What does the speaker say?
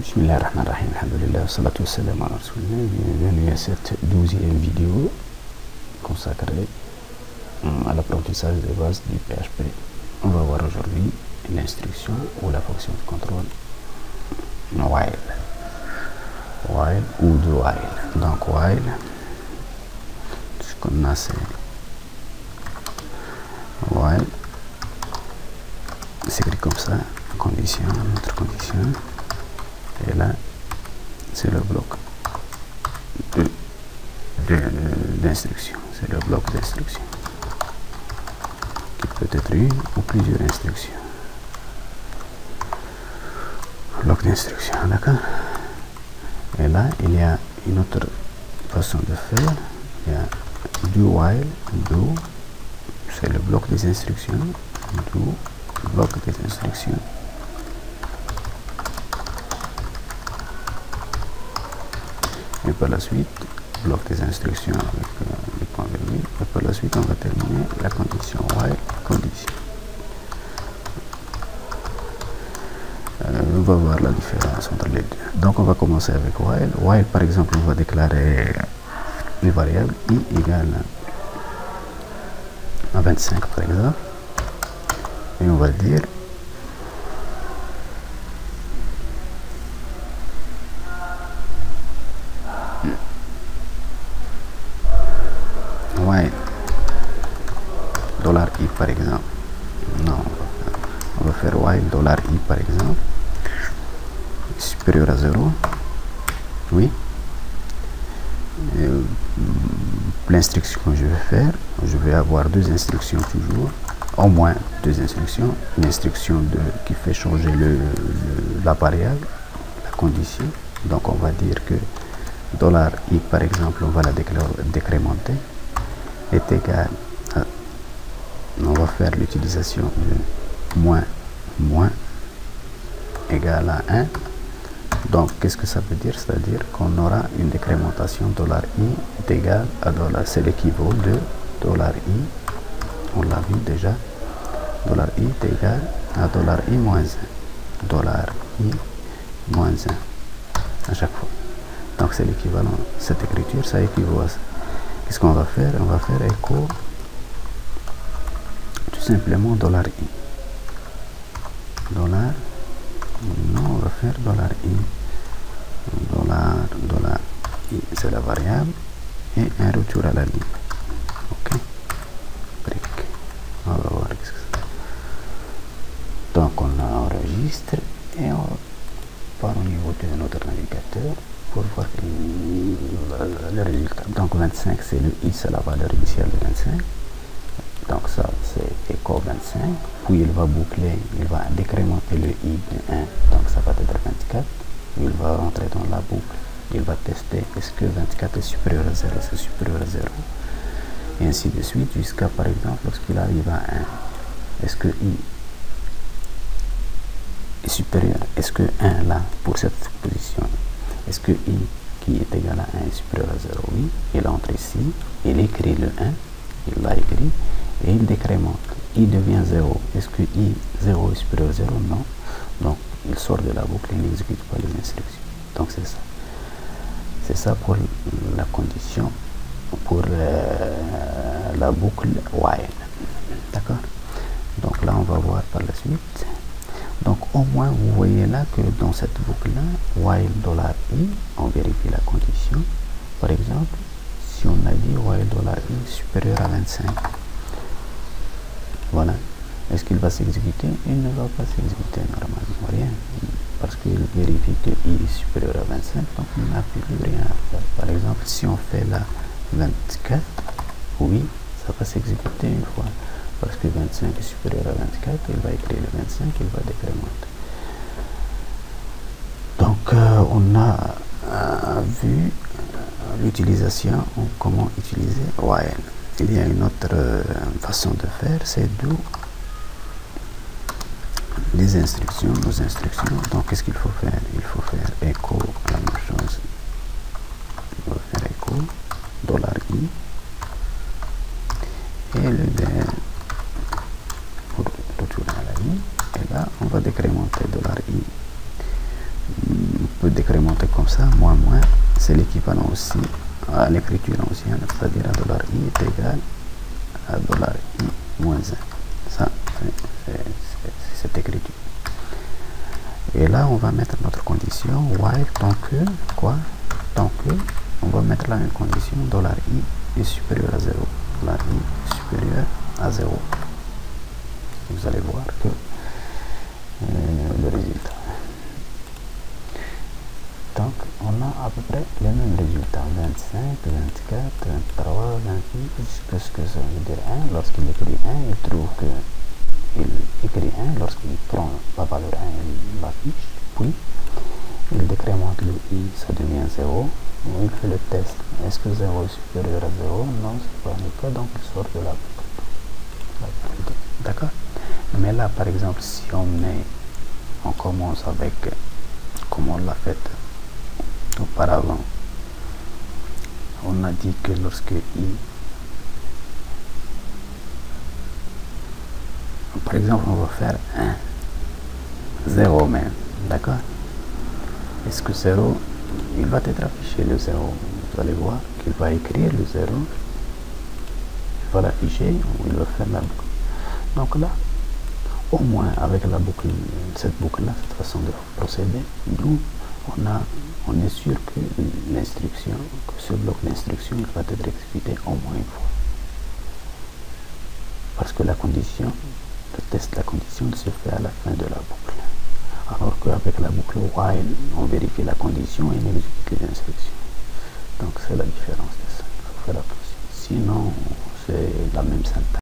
Bismillahirrahmanirrahim, alhamdulillah, salatu wassalam ala rasulillah. Bienvenue à cette 12e vidéo consacrée à l'apprentissage des bases du PHP. On va voir aujourd'hui l'instruction ou la fonction de contrôle while ou de while. Donc while, ce qu'on a c'est while, c'est écrit comme ça, condition, notre condition, et là c'est le bloc d'instruction, c'est le bloc d'instruction qui peut être une ou plusieurs instructions. Bloc d'instruction, d'accord. Et là il y a une autre façon de faire, il y a do while, do c'est le bloc des instructions, do bloc des instructions, et par la suite bloc des instructions avec le point virgule, et par la suite on va terminer la condition while condition. On va voir la différence entre les deux. Donc on va commencer avec while. While par exemple on va déclarer les variables i égale à 25 par exemple, et on va dire while $i par exemple. Non, on va faire while $i par exemple supérieur à 0. Oui. L'instruction que je vais faire, je vais avoir deux instructions toujours, au moins deux instructions. Une instruction qui fait changer la variable, la condition. Donc on va dire que $i par exemple, on va la décrémenter, est égal à, on va faire l'utilisation de moins égal à 1. Donc qu'est-ce que ça veut dire? C'est-à-dire qu'on aura une décrémentation $i est égal à $, c'est l'équivalent de $i, on l'a vu déjà, $i est égal à $i moins 1, $i moins 1 à chaque fois. Donc c'est l'équivalent, cette écriture ça équivaut à ça. Qu'est-ce qu'on va faire? On va faire écho tout simplement $i. Non, on va faire $i. $i, c'est la variable, et un retour à la ligne. Ok. Brick. On va voir qu'est-ce que c'est. Donc on enregistre et on part au niveau de notre navigateur pour voir le résultat. Donc 25 c'est le i, c'est la valeur initiale de 25. Donc ça c'est écho 25, puis il va boucler, il va décrémenter le i de 1, donc ça va être 24. Il va rentrer dans la boucle, il va tester est-ce que 24 est supérieur à 0, c'est supérieur à 0, et ainsi de suite jusqu'à par exemple lorsqu'il arrive à 1, est-ce que i est supérieur, est-ce que 1 là pour cette position, est-ce que i qui est égal à 1 est supérieur à 0, oui, il entre ici, il écrit le 1, il l'a écrit, et il décrémente, i devient 0, est-ce que i 0 est supérieur à 0, non, donc il sort de la boucle et il n'exécute pas les instructions. Donc c'est ça. C'est ça pour la condition, pour la boucle while. D'accord. Donc là on va voir par la suite. Donc au moins vous voyez là que dans cette boucle là, while $i, on vérifie la condition. Par exemple, si on a dit while $i supérieur à 25, voilà. Est-ce qu'il va s'exécuter? Il ne va pas s'exécuter normalement, rien, parce qu'il vérifie que i est supérieur à 25, donc il n'a plus rien à faire. Par exemple, si on fait là 24, oui, ça va s'exécuter une fois, parce que 25 est supérieur à 24, il va écrire le 25, il va décrémenter. Donc on a vu l'utilisation, comment utiliser while. Il y a une autre façon de faire, c'est do les instructions, nos instructions. Donc qu'est-ce qu'il faut faire? Il faut faire écho, la même chose, on va faire écho $i et le del pour retourner à la ligne, et là on va décrémenter $i ça, moins, c'est l'équivalent aussi à l'écriture ancienne, c'est-à-dire à $i est égal à $i moins 1. Ça, c'est cette écriture. Et là, on va mettre notre condition while tant que, quoi? Tant que, on va mettre la même condition, $i est supérieur à 0. $i est supérieur à 0. Vous allez voir que le résultat. Donc, on a à peu près les mêmes résultats. 25, 24, 23, 28, jusqu'à ce que ça veut dire 1. Lorsqu'il écrit 1, il trouve que il écrit 1, lorsqu'il prend la valeur 1, il l'affiche, puis il décrémente le i, ça devient 0. Il fait le test. Est-ce que 0 est supérieur à 0? Non, c'est pas le cas, donc il sort de la boucle. D'accord? Mais là, par exemple, si on commence avec, comme on l'a fait auparavant, on a dit que lorsque i, par exemple, on va faire 1, 0 même, d'accord? Est-ce que 0, il va être affiché le 0, vous allez voir qu'il va écrire le 0, il va l'afficher ou il va faire la boucle. Donc là, au moins avec la boucle, cette boucle-là, cette façon de procéder, nous, on est sûr que l'instruction, que ce bloc d'instruction, il va être exécuté au moins une fois. Parce que la condition, le test de la condition se fait à la fin de la boucle. Alors qu'avec la boucle while, on vérifie la condition et on exécute les instructions. Donc c'est la différence de ça. Il faut faire attention. Sinon, c'est la même syntaxe.